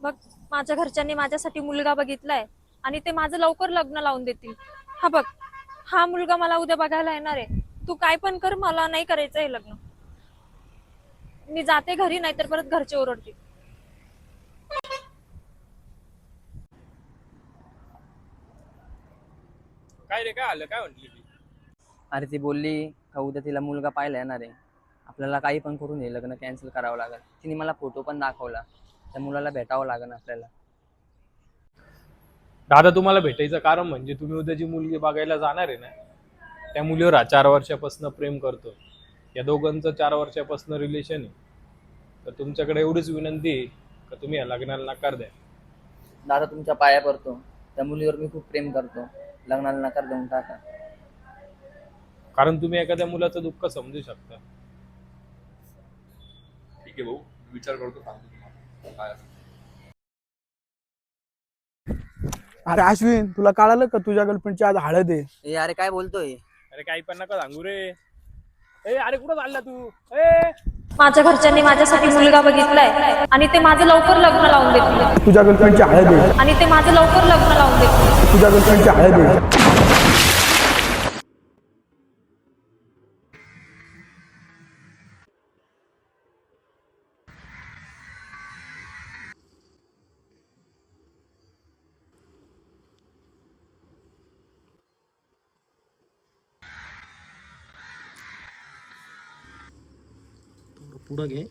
मग माझ्या घरच्यांनी माझ्यासाठी मुलगा बघितलाय आणि ते माझं लवकर लग्न लावून देतील. हा बघ, हा मुलगा मला उद्या बघायला येणार आहे. तू काय पण कर, मला नाही करायचं हे लग्न. मी जाते घरी, नाहीतर परत घरचे ओरडतील. काय रे, काय आलं, काय म्हटली ती? अरे ती बोलली का उद्या तिला मुलगा पाहायला येणार आहे, आपल्याला काही पण करून हे लग्न कॅन्सल करावं लागेल. तिने मला फोटो पण दाखवला, त्या मुलाला भेटावं लागेल आपल्याला. दादा, तुम्हाला भेटायचं कारण म्हणजे तुम्ही उद्या जी मुलगी बघायला जाणार आहे ना, त्या मुलीवर हा 4 वर्षापासून प्रेम करतो. या दोघांचं 4 वर्षापासून रिलेशन आहे. तर तुमच्याकडे एवढीच विनंती आहे का तुम्ही या लग्नाला नकार द्या. दादा तुमच्या पाया पडतो, त्या मुलीवर मी खूप प्रेम करतो, लग्नाला नकार देऊन टाका. कारण तुम्ही एखाद्या मुलाचं दुःख समजू शकता. ठीक आहे भाऊ, विचार करतो, सांगतो तुम्हाला काय असेल. अरे अश्विन, तुला कळालं का तुझ्या गर्लफ्रेंडची आज हळद आहे? ए अरे काय बोलतोय? अरे काही पण नका सांगू रे. ए अरे, कुठं चालला तू? ए माझ्या घरच्यांनी माझ्यासाठी मुलगा बघितलाय आणि ते माझं लवकर लग्न लावून देतील. तुझ्या गर्लफ्रेंडची हळद आहे. आणि ते माझं लवकर लग्न लावून देतील. तुझ्या गर्लफ्रेंडची हळद आहे. पुढं घे.